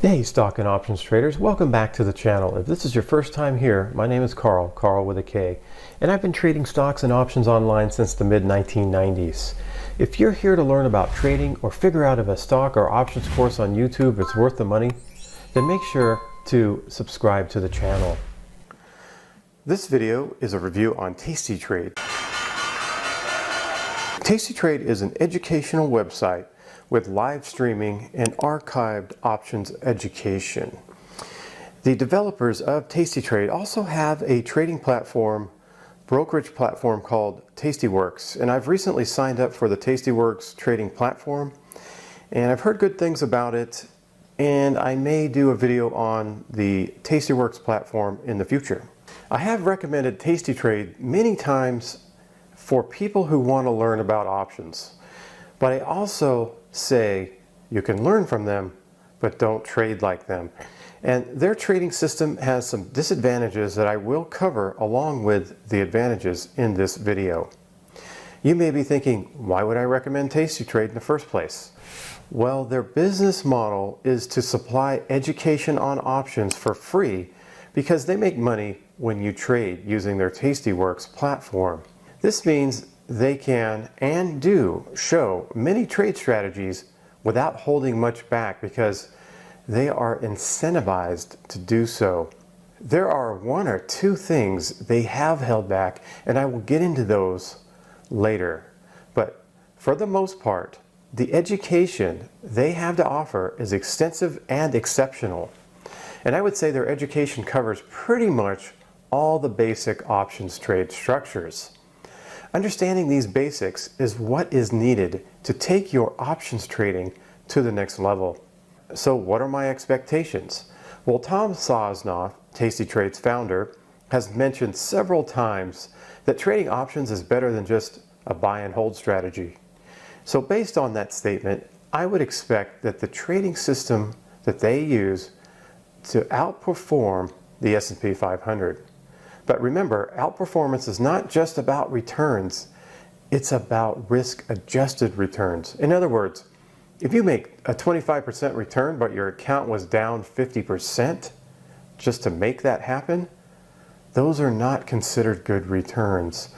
Hey stock and options traders, welcome back to the channel. If this is your first time here, my name is Carl with a K, and I've been trading stocks and options online since the mid-1990s. If you're here to learn about trading or figure out if a stock or options course on YouTube is worth the money, then make sure to subscribe to the channel. This video is a review on tastytrade. tastytrade is an educational website with live streaming and archived options education. The developers of tastytrade also have a trading platform, brokerage platform called Tastyworks, and I've recently signed up for the Tastyworks trading platform, and I've heard good things about it, and I may do a video on the Tastyworks platform in the future. I have recommended tastytrade many times for people who want to learn about options, but I also say you can learn from them, but don't trade like them. And their trading system has some disadvantages that I will cover along with the advantages in this video. You may be thinking, why would I recommend tastytrade in the first place? Well, their business model is to supply education on options for free because they make money when you trade using their Tastyworks platform. This means they can and do show many trade strategies without holding much back because they are incentivized to do so. There are one or two things they have held back, and I will get into those later. But for the most part, the education they have to offer is extensive and exceptional. And I would say their education covers pretty much all the basic options trade structures. Understanding these basics is what is needed to take your options trading to the next level. So what are my expectations? Well, Tom Sosnoff, tastytrade's founder, has mentioned several times that trading options is better than just a buy and hold strategy. So based on that statement, I would expect that the trading system that they use to outperform the S&P 500. But remember, outperformance is not just about returns, it's about risk-adjusted returns. In other words, if you make a 25% return but your account was down 50% just to make that happen, those are not considered good returns.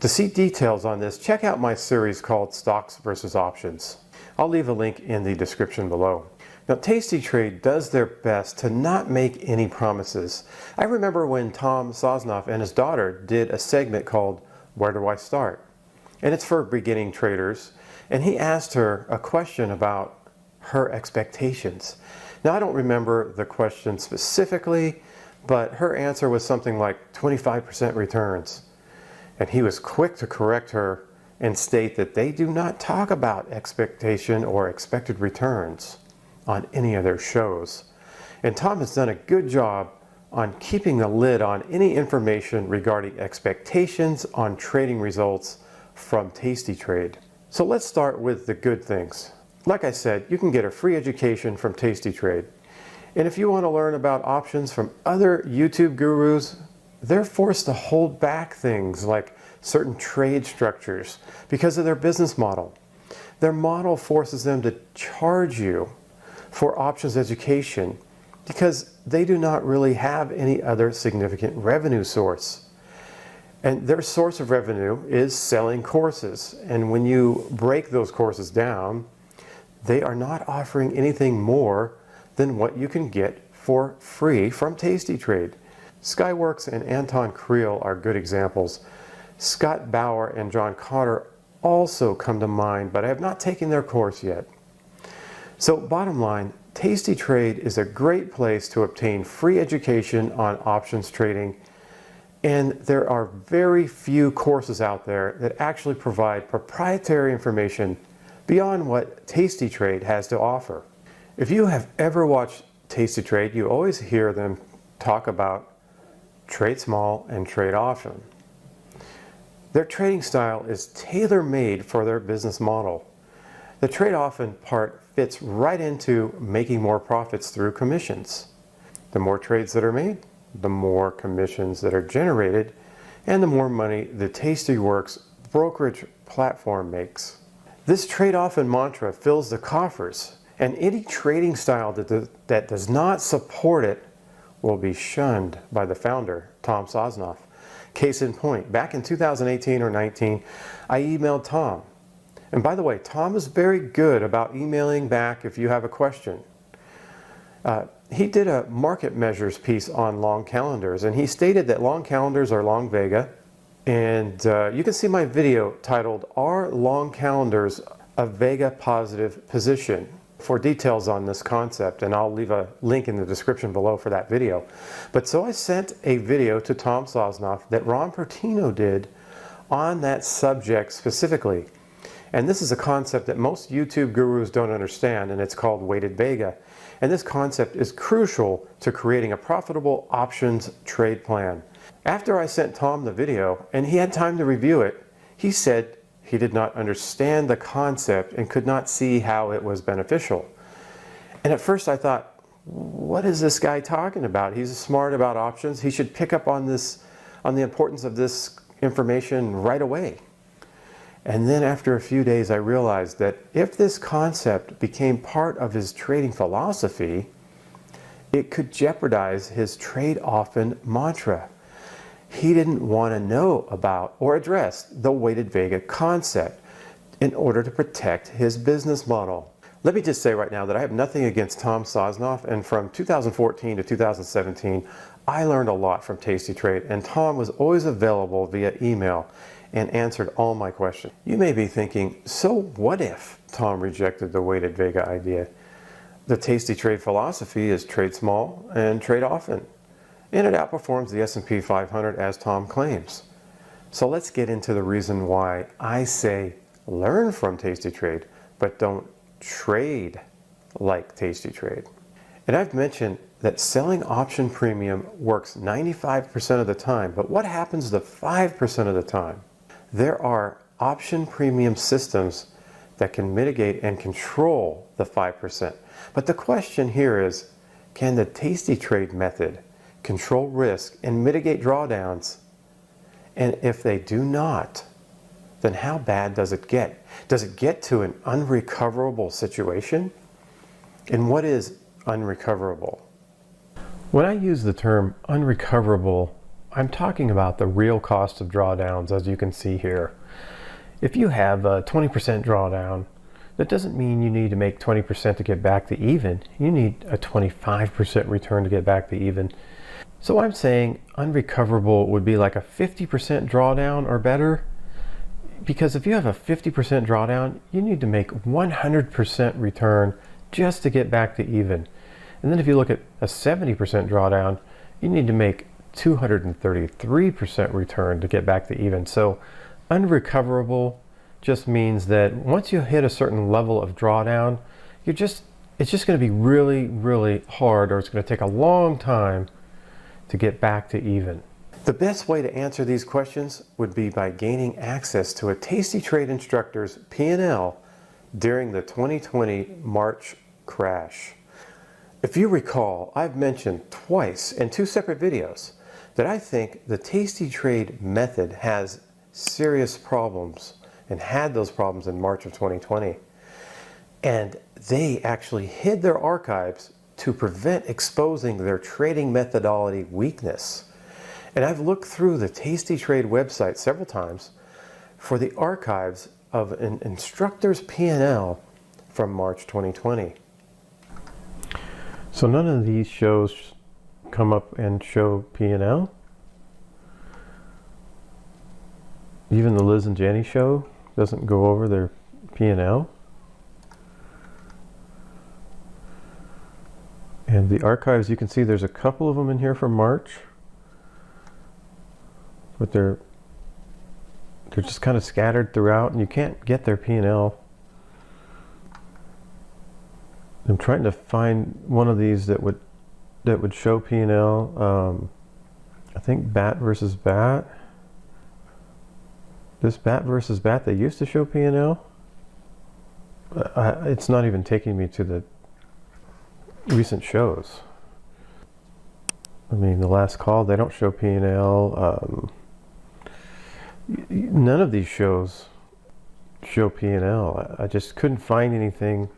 To see details on this, check out my series called Stocks versus Options. I'll leave a link in the description below. Now, tastytrade does their best to not make any promises. I remember when Tom Sosnoff and his daughter did a segment called Where Do I Start? And it's for beginning traders. And he asked her a question about her expectations. Now, I don't remember the question specifically, but her answer was something like 25% returns. And he was quick to correct her and state that they do not talk about expectation or expected returns on any of their shows. And Tom has done a good job on keeping a lid on any information regarding expectations on trading results from tastytrade. So let's start with the good things. Like I said, you can get a free education from tastytrade. And if you want to learn about options from other YouTube gurus, they're forced to hold back things like certain trade structures because of their business model. Their model forces them to charge you for options education because they do not really have any other significant revenue source. And their source of revenue is selling courses. And when you break those courses down, they are not offering anything more than what you can get for free from tastytrade. Skyworks and Anton Creel are good examples. Scott Bauer and John Cotter also come to mind, but I have not taken their course yet. So bottom line, tastytrade is a great place to obtain free education on options trading, and there are very few courses out there that actually provide proprietary information beyond what tastytrade has to offer. If you have ever watched tastytrade, you always hear them talk about trade small and trade often. Their trading style is tailor-made for their business model. The trade often part fits right into making more profits through commissions. The more trades that are made, the more commissions that are generated, and the more money the Tastyworks brokerage platform makes. This trade often mantra fills the coffers and any trading style that does not support it will be shunned by the founder, Tom Sosnoff. Case in point, back in 2018 or 19, I emailed Tom. And by the way, Tom is very good about emailing back if you have a question. He did a market measures piece on long calendars, and he stated that long calendars are long vega. And you can see my video titled, "Are Long Calendars a Vega Positive Position?" for details on this concept, and I'll leave a link in the description below for that video. But so I sent a video to Tom Sosnoff that Ron Pertino did on that subject specifically. And this is a concept that most YouTube gurus don't understand, and it's called weighted vega. And this concept is crucial to creating a profitable options trade plan. After I sent Tom the video and he had time to review it, he said he did not understand the concept and could not see how it was beneficial. And at first I thought, what is this guy talking about? He's smart about options. He should pick up on this, on the importance of this information right away. And then after a few days, I realized that if this concept became part of his trading philosophy, it could jeopardize his trade often mantra. He didn't want to know about or address the weighted vega concept in order to protect his business model. Let me just say right now that I have nothing against Tom Sosnoff, and from 2014 to 2017, I learned a lot from tastytrade, and Tom was always available via email and answered all my questions. You may be thinking, so what if Tom rejected the weighted vega idea? The tastytrade philosophy is trade small and trade often, and it outperforms the S&P 500 as Tom claims. So let's get into the reason why I say learn from tastytrade, but don't trade like tastytrade. And I've mentioned that selling option premium works 95% of the time, but what happens the 5% of the time? There are option premium systems that can mitigate and control the 5%. But the question here is, can the tastytrade method control risk and mitigate drawdowns? And if they do not, then how bad does it get? Does it get to an unrecoverable situation? And what is unrecoverable? When I use the term unrecoverable, I'm talking about the real cost of drawdowns, as you can see here. If you have a 20% drawdown, that doesn't mean you need to make 20% to get back to even. You need a 25% return to get back to even. So I'm saying unrecoverable would be like a 50% drawdown or better, because if you have a 50% drawdown, you need to make 100% return just to get back to even. And then if you look at a 70% drawdown, you need to make 233% return to get back to even. So unrecoverable just means that once you hit a certain level of drawdown, it's just going to be really, really hard, or it's going to take a long time to get back to even. The best way to answer these questions would be by gaining access to a tastytrade instructor's P&L during the 2020 March crash. If you recall, I've mentioned twice in two separate videos that I think the tastytrade method has serious problems and had those problems in March of 2020. And they actually hid their archives to prevent exposing their trading methodology weakness. And I've looked through the tastytrade website several times for the archives of an instructor's P&L from March 2020. So none of these shows come up and show P&L. Even the Liz and Jenny show doesn't go over their P&L. And the archives, you can see there's a couple of them in here from March, but they're just kind of scattered throughout, and you can't get their P&L. I'm trying to find one of these that would show P&L. I think bat versus bat. This bat versus bat, they used to show P&L. It's not even taking me to the recent shows. I mean, the last call, they don't show P&L. None of these shows show P&L. I just couldn't find anything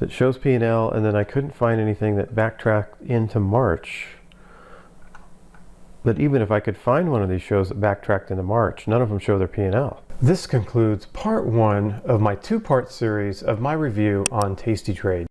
that shows P&L, and then I couldn't find anything that backtracked into March. But even if I could find one of these shows that backtracked into March, none of them show their P&L. This concludes part 1 of my 2-part series of my review on tastytrade.